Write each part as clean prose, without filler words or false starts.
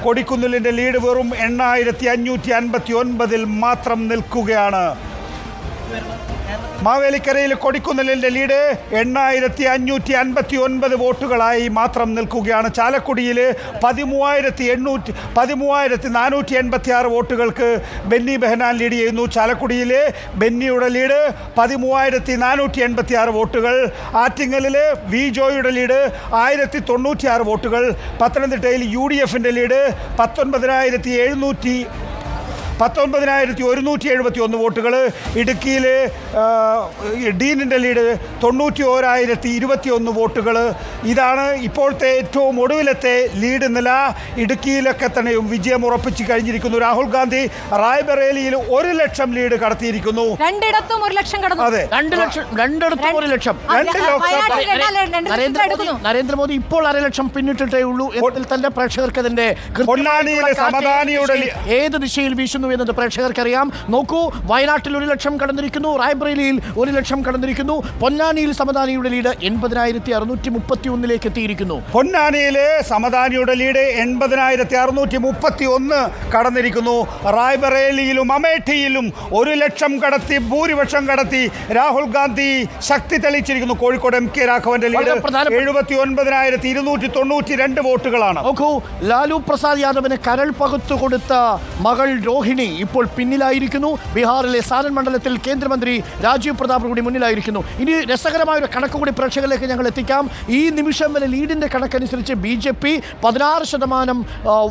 കൊടിക്കുന്നിലിൻ്റെ lead വെറും 8559 മാത്രം നിൽക്കുകയാണ്. മാവേലിക്കരയിൽ കൊടിക്കുന്നിലിൻ്റെ ലീഡ് 8559 വോട്ടുകളായി മാത്രം നിൽക്കുകയാണ്. ചാലക്കുടിയിൽ 13,486 വോട്ടുകൾക്ക് ബെന്നി ബെഹനാൻ ലീഡ് ചെയ്യുന്നു. ചാലക്കുടിയിലെ ബെന്നിയുടെ ലീഡ് 13,486 വോട്ടുകൾ. ആറ്റിങ്ങലിൽ വി ജോയുടെ ലീഡ് 1096 വോട്ടുകൾ. പത്തനംതിട്ടയിൽ UDFൻ്റെ ലീഡ് 19,171 വോട്ടുകൾ. ഇടുക്കിയിൽ ഡീനിൻ്റെ ലീഡ് 91,021 വോട്ടുകൾ. ഇതാണ് ഇപ്പോഴത്തെ ഏറ്റവും ഒടുവിലത്തെ ലീഡ് നില. ഇടുക്കിയിലൊക്കെ തന്നെയും വിജയം ഉറപ്പിച്ചു കഴിഞ്ഞിരിക്കുന്നു. രാഹുൽ ഗാന്ധി റായ്ബറേലിയിൽ 1 ലക്ഷം ലീഡ് കടത്തിയിരിക്കുന്നു. രണ്ടിടത്തും 1 ലക്ഷം കടന്നു. അതെ, രണ്ടിടത്തും 1 ലക്ഷം. നരേന്ദ്രമോദി ഇപ്പോൾ 1/2 ലക്ഷം പിന്നിട്ടിട്ടേ ഉള്ളൂ എന്നതിൽ തന്നെ പ്രേക്ഷകർക്ക് അതിന്റെ പൊന്നാനിയിലെ സമദാനിയുടെ ഏത് ദിശയിൽ വീശുന്നു എന്നത് പ്രേക്ഷകർക്കറിയാം. നോക്കൂ, വയനാട്ടിൽ 1 ലക്ഷം കടന്നിരിക്കുന്നു, റായ്ബറേലിയിൽ 1 ലക്ഷം കടന്നിരിക്കുന്നു. പൊന്നാനിയിൽ സമദാനിയുടെ ലീഡ് 80,631 എത്തിയിരിക്കുന്നു. പൊന്നാനിയിലെ സമദാനിയുടെ ലീഡ് 80,631 കടന്നിരിക്കുന്നു. റായ്ബറേലിയിലും അമേഠിയിലും 1 ലക്ഷം കടത്തി, ഭൂരിപക്ഷം കടത്തി രാഹുൽ ഗാന്ധി ശക്തി തെളിയിച്ചിരിക്കുന്നു. കോഴിക്കോട് MK രാഘവന്റെ ലീഡ് 79,292 വോട്ടുകളാണ്. നോക്കൂ, ലാലു പ്രസാദ് യാദവിന് കരൾ പകുത്തു കൊടുത്ത മകൾ രോഹിണി ഇപ്പോൾ പിന്നിലായിരിക്കുന്നു. ബീഹാറിലെ സാരൻ മണ്ഡലത്തിൽ കേന്ദ്രമന്ത്രി രാജീവ് പ്രതാപ് കൂടി മുന്നിലായിരിക്കുന്നു. ഇനി രസകരമായ ഒരു കണക്ക് കൂടി പ്രേക്ഷകരിലേക്ക് ഞങ്ങൾ എത്തിക്കാം. ഈ നിമിഷം വരെ ലീഡിന്റെ കണക്കനുസരിച്ച് BJP 16%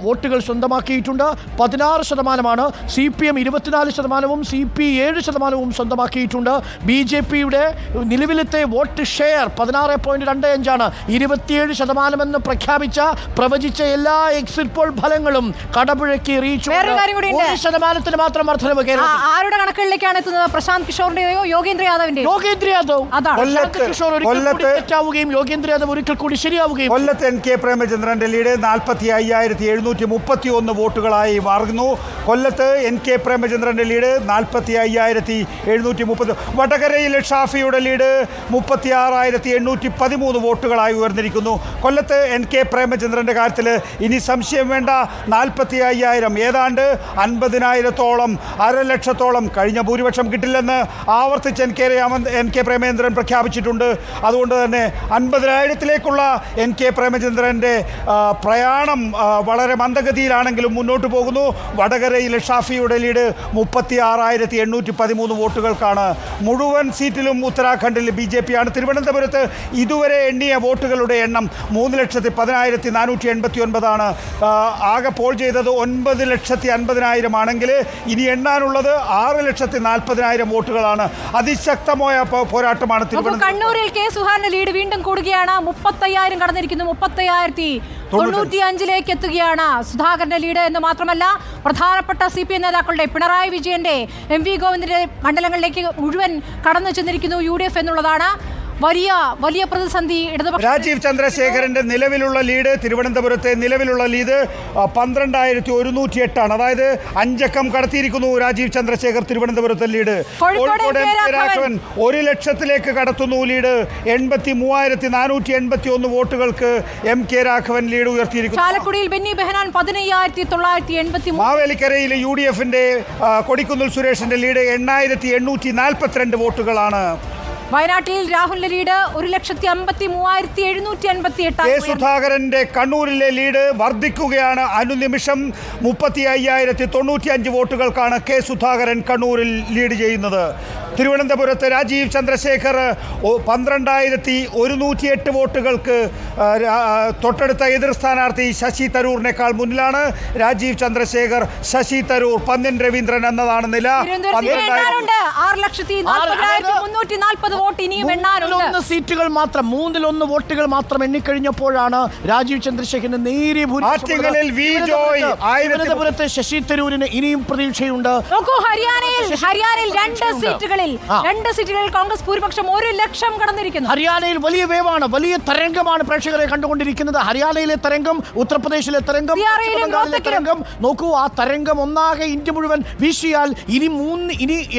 വോട്ടുകൾ സ്വന്തമാക്കിയിട്ടുണ്ട്. 16%. CPM 24%, CP 7% സ്വന്തമാക്കിയിട്ടുണ്ട്. BJPയുടെ നിലവിലത്തെ വോട്ട് ഷെയർ 16.25 ആണ്. 27% പ്രവചിച്ച എല്ലാ എക്സിറ്റ് പോൾ ഫലങ്ങളും കടപുഴക്കി റീച്ച് ശതമാനത്തിന് മാത്രം വർധനവ്. ആരുടെ കണക്കുകളിലേക്കാണ് എത്തുന്നത്? പ്രശാന്ത് കിഷോറിന്റെയോ യോഗേന്ദ്ര യാദവിന്റെ? യോഗേന്ദ്ര യാദവ്. കിഷോർ തെറ്റാവുകയും യോഗേന്ദ്ര യാദവ് ഒരിക്കൽ കൂടി ശരിയാവുകയും. കൊല്ലത്ത് NK പ്രേമചന്ദ്രന്റെ ലീഡ് 45,731 വോട്ടുകളായി മാറുന്നു. കൊല്ലത്ത് NK പ്രേമചന്ദ്രന്റെ ലീഡ് 45,730. വടകരയിലെ ഷാഫിയുടെ ലീഡ് 36,813 വോട്ടുകളായി ഉയർന്നിരിക്കുന്നു. കൊല്ലത്ത് NK പ്രേമചന്ദ്രന്റെ കാര്യത്തിൽ ഇനി സംശയം വേണ്ട. 45,000, ഏതാണ്ട് 50,000-ഓളം, 1,00,000-ഓളം. കഴിഞ്ഞ ഭൂരിപക്ഷം കിട്ടില്ലെന്ന് ആവർത്തിച്ച് NK പ്രേമചന്ദ്രൻ പ്രഖ്യാപിച്ചിട്ടുണ്ട്. അതുകൊണ്ട് തന്നെ 50,000-ലേക്കുള്ള NK പ്രേമചന്ദ്രൻ്റെ പ്രയാണം വളരെ മന്ദഗതിയിലാണെങ്കിലും മുന്നോട്ട് പോകുന്നു. വടകരയിലെ ഷാഫിയുടെ ലീഡ് 36,813 വോട്ടുകൾക്കാണ്. മുഴുവൻ സീറ്റിലും ഉത്തരാഖണ്ഡിൽ BJP ആണ്. തിരുവനന്തപുരത്ത് ഇതുവരെ എണ്ണിയ വോട്ടുകളുടെ എണ്ണം 3,10,489 ആണ്. ആകെ പോൾ ചെയ്തത് 9,50,000 ആണെങ്കിൽ ഇനി എണ്ണാനുള്ളത് 6,40,000 വോട്ടുകളാണ്. അതിശക്തമായ പോരാട്ടമാണ് തിരുവനന്തപുരം. കണ്ണൂരിൽ K സുഹാന്റെ ലീഡ് വീണ്ടും കൂടുകയാണ്. 30,000 കടന്നിരിക്കുന്നു. 30,095 എത്തുകയാണ് സുധാകരന്റെ ലീഡ്. എന്ന് മാത്രമല്ല, പ്രധാനപ്പെട്ട CPM നേതാക്കളുടെ പിണറായി വിജയന്റെ, MV ഗോവിന്ദന്റെ മണ്ഡലങ്ങളിലേക്ക് മുഴുവൻ കടന്നു ചെന്നിരിക്കുന്നു UDF എന്നുള്ളതാണ് വലിയ പ്രതിസന്ധി. രാജീവ് ചന്ദ്രശേഖരന്റെ നിലവിലുള്ള ലീഡ്, തിരുവനന്തപുരത്തെ നിലവിലുള്ള ലീഡ് 12,108 ആണ്. അതായത് 5 അക്കം കടത്തിയിരിക്കുന്നു രാജീവ് ചന്ദ്രശേഖർ തിരുവനന്തപുരത്തെ ലീഡ്. കോഴിക്കോട് MK രാഘവൻ 1 ലക്ഷത്തിലേക്ക് കടത്തുന്നു ലീഡ്. 83,481 വോട്ടുകൾക്ക് MK രാഘവൻ ലീഡ് ഉയർത്തിയിരിക്കുന്നു. ചാലക്കുടിയിൽ ബെന്നി ബെഹനാൻ 15,983. മാവേലിക്കരയിലെ UDFന്റെ കൊടിക്കുന്നിൽ സുരേഷിന്റെ ലീഡ് 8,842 വോട്ടുകളാണ്. വയനാട്ടിൽ രാഹുലിന്റെ ലീഡ് 1,53,788. സുധാകരന്റെ കണ്ണൂരിലെ ലീഡ് വർദ്ധിക്കുകയാണ്. അനുനിമിഷം 30,595 വോട്ടുകൾക്കാണ് K സുധാകരൻ കണ്ണൂരിൽ ലീഡ് ചെയ്യുന്നത്. തിരുവനന്തപുരത്ത് രാജീവ് ചന്ദ്രശേഖർ 12,108 വോട്ടുകൾക്ക് തൊട്ടടുത്ത എതിർ സ്ഥാനാർത്ഥി ശശി തരൂരിനേക്കാൾ മുന്നിലാണ്. രാജീവ് ചന്ദ്രശേഖർ, ശശി തരൂർ, പന്ന്യൻ രവീന്ദ്രൻ എന്നതാണ് നില. 6,40,340 വോട്ട് ഇനിയും എണ്ണാനുണ്ട്. സീറ്റുകൾ മാത്രം 1/3 വോട്ടുകൾ മാത്രം എണ്ണിക്കഴിഞ്ഞപ്പോഴാണ് രാജീവ് ചന്ദ്രശേഖരന് നേരിയ തിരുവനന്തപുരത്ത് ശശി തരൂരിന് ഇനിയും പ്രതീക്ഷയുണ്ട്. ഹരിയാനയിൽ 2 സീറ്റുകളിൽ സീറ്റുകളിൽ 2 സീറ്റുകളിൽ കോൺഗ്രസ് ഭൂരിപക്ഷം 1 ലക്ഷം കടന്നിരിക്കുന്നു. ഹരിയാനയിൽ വലിയ വേവാണ്, വലിയ തരംഗമാണ് പ്രേക്ഷകരെ കണ്ടുകൊണ്ടിരിക്കുന്നത്. ഹരിയാനയിലെ തരംഗം, ഉത്തർപ്രദേശിലെ തരംഗം, പശ്ചിമബംഗാളിലെ തരംഗം. നോക്കൂ, ആ തരംഗം ഒന്നാകെ ഇന്ത്യ മുഴുവൻ വീശിയാൽ ഇനി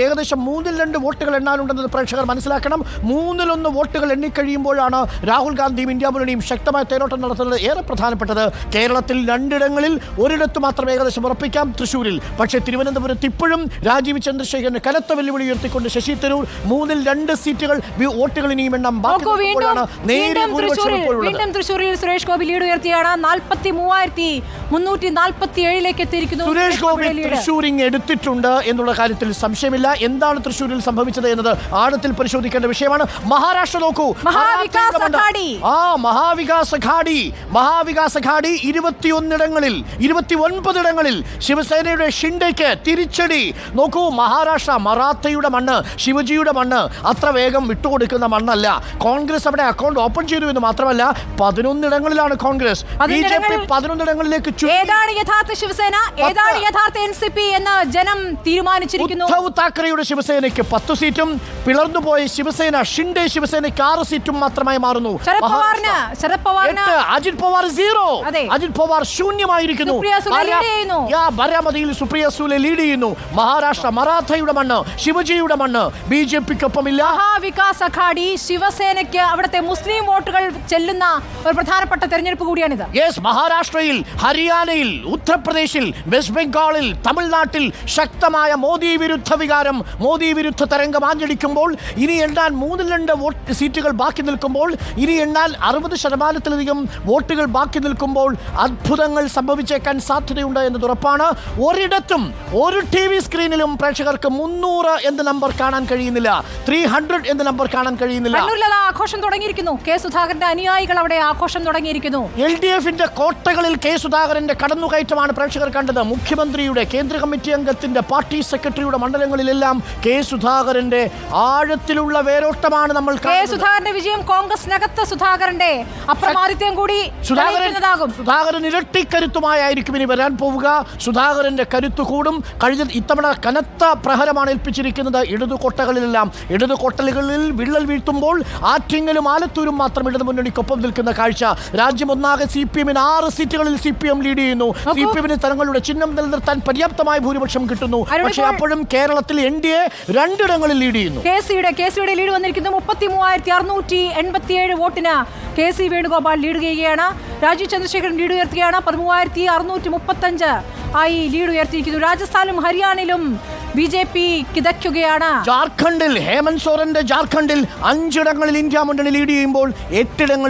ഏകദേശം 3-2 വോട്ടുകൾ എണ്ണാനുണ്ടെന്നത് പ്രേക്ഷകർ മനസ്സിലാക്കണം. 3-1 വോട്ടുകൾ എണ്ണിക്കഴിയുമ്പോഴാണ് രാഹുൽ ഗാന്ധിയും ഇന്ത്യ മുന്നണിയും ശക്തമായ തേരോട്ടം നടത്തുന്നത്. ഏറെ പ്രധാനപ്പെട്ടത് കേരളത്തിൽ 2 ഇടങ്ങളിൽ ഒരിടത്ത് മാത്രം ഏകദേശം ഉറപ്പിക്കാം, തൃശ്ശൂരിൽ. പക്ഷേ തിരുവനന്തപുരത്ത് ഇപ്പോഴും രാജീവ് ചന്ദ്രശേഖരന് കനത്ത വെല്ലുവിളി ഉയർത്തിക്കൊണ്ട് ശശി തരൂർ 3-2 സീറ്റുകൾ വോട്ടുകൾ ഇനിയും എണ്ണം വീണ്ടും തൃശ്ശൂരിൽ സുരേഷ് ഗോപി ലീഡ് ഉയർത്തിയാണ് 43,347ലേക്ക് എത്തിയിരിക്കുന്നു. സുരേഷ് ഗോപി തൃശ്ശൂരിങ് എടുത്തിട്ടുണ്ട് എന്നുള്ള കാര്യത്തിൽ സംശയമില്ല. എന്താണ് തൃശ്ശൂരിൽ സംഭവിച്ചത് എന്നത് ആഴത്തിൽ പരിശോധിക്കേണ്ട വിഷയമാണ്. മഹാരാഷ്ട്ര നോക്കൂ, മഹാവികാസ് അഘാഡി 21 ഇടങ്ങളിൽ 29 ഇടങ്ങളിൽ ശിവസേനയുടെ ഷിൻഡെക്ക് തിരിച്ചടി. നോക്കൂ, മഹാരാഷ്ട്ര മറാത്തയുടെ മണ്ണ്, ശിവജിയുടെ മണ്ണ് അത്ര വേഗം വിട്ടുകൊടുക്കുന്ന മണ്ണല്ല. കോൺഗ്രസ് അവിടെ അക്കൗണ്ട് ഓപ്പൺ ചെയ്തു എന്ന് മാത്രമല്ല 11 ഇടങ്ങളിലാണ് കോൺഗ്രസ്. BJP 11 ഇടങ്ങളിലേക്ക്. ഏതാണ് യഥാർത്ഥ ശിവസേന, ഏതാണ് യഥാർത്ഥ NCP എന്ന് ജനം തീരുമാനിച്ചിരിക്കുന്നു. ഉദ്ധവ് താക്കറെയുടെ ശിവസേനയ്ക്ക് 10 സീറ്റും പിളർന്നുപോയ ശിവസേന ഷിൻഡെ ശിവസേനയ്ക്ക് 6 സീറ്റും മാത്രമായി മാറുന്നു. ശരത് പവാറിന് അജിത് പവാർ 0, അജിത് പവാർ ശൂന്യമായിരിക്കുന്നു. ബാരാമതിയിൽ സുപ്രിയ സൂലെ ലീഡ് ചെയ്യുന്നു. മഹാരാഷ്ട്ര മറാത്തയുടെ മണ്ണ്, ശിവജിയുടെ മണ്ണ് BJPക്കൊപ്പമില്ല. മഹാവികാസ് അഘാഡി ശിവസേനയ്ക്ക് അവിടുത്തെ മുസ്ലിം വോട്ടുകൾ ചെല്ലുന്ന ഒരു പ്രധാനപ്പെട്ട തെരഞ്ഞെടുപ്പ് കൂടിയാണിത്. മഹാരാഷ്ട്രയിൽ, ഹരിയാനയിൽ, ഉത്തർപ്രദേശിൽ, വെസ്റ്റ് ബംഗാളിൽ, തമിഴ്നാട്ടിൽ ശക്തമായ മോദി വിരുദ്ധ വികാരം, മോദി വിരുദ്ധ തരംഗം ആഞ്ഞടിക്കുമ്പോൾ ഇനി എണ്ണാൻ 3-2 സീറ്റുകൾ ബാക്കി നിൽക്കുമ്പോൾ, ഇനി എണ്ണാൻ 60%-ലധികം വോട്ടുകൾ ബാക്കി നിൽക്കുമ്പോൾ അത്ഭുതങ്ങൾ സംഭവിച്ചേക്കാൻ സാധ്യതയുണ്ട് എന്നത് ഉറപ്പാണ്. ഒരിടത്തും ഒരു TV സ്ക്രീനിലും പ്രേക്ഷകർക്ക് 300 എന്ന നമ്പർ കാണാൻ കഴിയുന്നില്ല, 300 എന്ന നമ്പർ കാണാൻ കഴിയുന്നില്ല. ആഘോഷം തുടങ്ങിയിരിക്കുന്നു. കെ സുധാകരന്റെ അനുയായികൾ അവിടെ ആഘോഷം തുടങ്ങിയിരിക്കുന്നു. LDFന്റെ കോട്ടകളിൽ കെ സുധാകരന്റെ കടന്നുകയറ്റമാണ് പ്രേക്ഷകർ കണ്ടത്. മുഖ്യമന്ത്രിയുടെ, കേന്ദ്ര കമ്മിറ്റി അംഗത്തിന്റെ, പാർട്ടി സെക്രട്ടറിയുടെ മണ്ഡലങ്ങളിലെല്ലാം കെ സുധാകരന്റെ ആഴത്തിലുള്ള വേരോട്ടമാണ് നമ്മൾ കാണുന്നത്. സുധാകരന്റെ വിജയം കോൺഗ്രസിനകത്ത് സുധാകരന്റെ അപ്രമാദിത്യം കൂടി സുധാകരൻ ഇരട്ടിക്കരുത്തുമായിരിക്കും ഇനി വരാൻ പോവുക. സുധാകരന്റെ കരുത്ത് കൂടും. ഇത്തവണ കനത്ത പ്രഹരമാണ് ഏൽപ്പിച്ചിരിക്കുന്നത് ഇടതുകൊട്ടകളിലെല്ലാം. ഇടതുകൊട്ടലുകളിൽ വിള്ളൽ വീഴ്ത്തുമ്പോൾ ആറ്റിങ്ങലും ആലത്തൂരും മാത്രം ഇടതു മുന്നണിക്കൊപ്പം നിൽക്കുന്ന കാഴ്ച. രാജ്യം ഒന്നാകെ CPM-ന് 6 സീറ്റുകളിൽ CPM ലീഡ് ചെയ്യുന്നു. CPM-ന് തങ്ങളുടെ ചിഹ്നം നിലനിർത്താൻ പര്യാപ്തമായ ഭൂരിപക്ഷം കിട്ടുന്നു. പക്ഷേ അപ്പോഴും കേരളത്തിൽ NDA 2 ഇടങ്ങളിൽ ലീഡ് ചെയ്യുന്നു. KCയുടെ ലീഡ് വന്നിരിക്കുന്നു. 33,687 വോട്ടിന് KC വേണുഗോപാൽ ലീഡ് ചെയ്യുകയാണ്. രാജീവ് ചന്ദ്രശേഖരൻ ലീഡ് ഉയർത്തുകയാണ്. 13,635 ആയി ലീഡ് ഉയർത്തിയിരിക്കുന്നു. രാജസ്ഥാനിലും ഹരിയാനയിലും BJP കിതയ്ക്കുകയാണ്. ജാർഖണ്ഡിൽ ഹേമന്ത് സോറന്റെ ജാർഖണ്ഡിൽ 5 ഇടങ്ങളിൽ ഇന്ത്യ മുന്നണി ലീഡ് ചെയ്യുമ്പോൾ 8 ഇടങ്ങൾ